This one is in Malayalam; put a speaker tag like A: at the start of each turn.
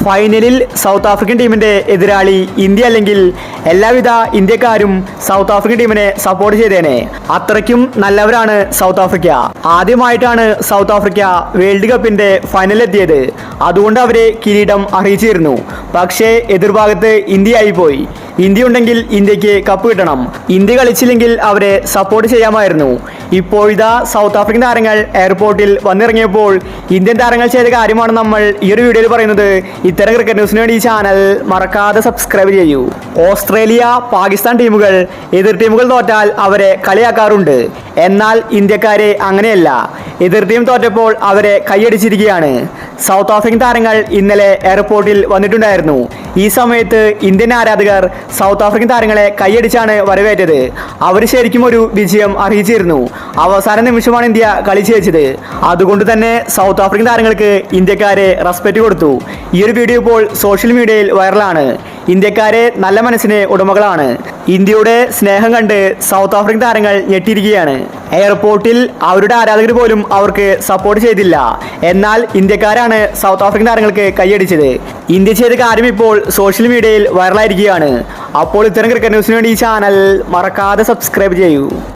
A: ഫൈനലിൽ സൗത്ത് ആഫ്രിക്കൻ ടീമിന്റെ എതിരാളി ഇന്ത്യ അല്ലെങ്കിൽ എല്ലാവിധ ഇന്ത്യക്കാരും സൗത്ത് ആഫ്രിക്കൻ ടീമിനെ സപ്പോർട്ട് ചെയ്തേനെ. അത്രയ്ക്കും നല്ലവരാണ് സൗത്ത് ആഫ്രിക്ക. ആദ്യമായിട്ടാണ് സൗത്ത് ആഫ്രിക്ക വേൾഡ് കപ്പിന്റെ ഫൈനലിലെത്തിയത്. അതുകൊണ്ട് അവരെ കിരീടം അറിയിച്ചിരുന്നു. പക്ഷേ എതിർഭാഗത്ത് ഇന്ത്യയായി പോയി. ഇന്ത്യ ഉണ്ടെങ്കിൽ ഇന്ത്യക്ക് കപ്പ് കിട്ടണം. ഇന്ത്യ കളിച്ചില്ലെങ്കിൽ അവരെ സപ്പോർട്ട് ചെയ്യാമായിരുന്നു. ഇപ്പോഴിതാ സൗത്ത് ആഫ്രിക്കൻ താരങ്ങൾ എയർപോർട്ടിൽ വന്നിറങ്ങിയപ്പോൾ ഇന്ത്യൻ താരങ്ങൾ ചെയ്ത കാര്യമാണ് നമ്മൾ ഈ ഒരു വീഡിയോയിൽ പറയുന്നത്. ഇത്തരം ക്രിക്കറ്റ് ന്യൂസിന് വേണ്ടി ഈ ചാനൽ മറക്കാതെ സബ്സ്ക്രൈബ് ചെയ്യൂ. ഓസ്ട്രേലിയ, പാകിസ്ഥാൻ ടീമുകൾ എതിർ ടീമുകൾ തോറ്റാൽ അവരെ കളിയാക്കാറുണ്ട്. എന്നാൽ ഇന്ത്യക്കാരെ അങ്ങനെയല്ല. എതിർ ടീം തോറ്റപ്പോൾ അവരെ കൈയടിച്ചിരിക്കുകയാണ്. സൗത്ത് ആഫ്രിക്കൻ താരങ്ങൾ ഇന്നലെ എയർപോർട്ടിൽ വന്നിട്ടുണ്ടായിരുന്നു. ഈ സമയത്ത് ഇന്ത്യൻ ആരാധകർ സൗത്ത് ആഫ്രിക്കൻ താരങ്ങളെ കൈയടിച്ചാണ് വരവേറ്റത്. അവർ ശരിക്കും ഒരു വിജയം അറിയിച്ചിരുന്നു. അവസാന നിമിഷമാണ് ഇന്ത്യ കളി ജയിച്ചത്. അതുകൊണ്ട് തന്നെ സൗത്ത് ആഫ്രിക്കൻ താരങ്ങൾക്ക് ഇന്ത്യക്കാരെ റെസ്പെക്റ്റ് കൊടുത്തു. ഈ ഒരു വീഡിയോ ഇപ്പോൾ സോഷ്യൽ മീഡിയയിൽ വൈറലാണ്. ഇന്ത്യക്കാരെ നല്ല മനസ്സിന് ഉടമകളാണ്. ഇന്ത്യയുടെ സ്നേഹം കണ്ട് സൗത്ത് ആഫ്രിക്കൻ താരങ്ങൾ ഞെട്ടിയിരിക്കുകയാണ്. എയർപോർട്ടിൽ അവരുടെ ആരാധകർ പോലും അവർക്ക് സപ്പോർട്ട് ചെയ്തില്ല. എന്നാൽ ഇന്ത്യക്കാരാണ് സൗത്ത് ആഫ്രിക്കൻ താരങ്ങൾക്ക് കൈയടിച്ചത്. ഇന്ത്യ ചെയ്ത കാര്യം ഇപ്പോൾ സോഷ്യൽ മീഡിയയിൽ വൈറലായിരിക്കുകയാണ്. അപ്പോൾ ഇത്തരം ക്രിക്കറ്റ് ന്യൂസിന് വേണ്ടി ഈ ചാനൽ മറക്കാതെ സബ്സ്ക്രൈബ് ചെയ്യൂ.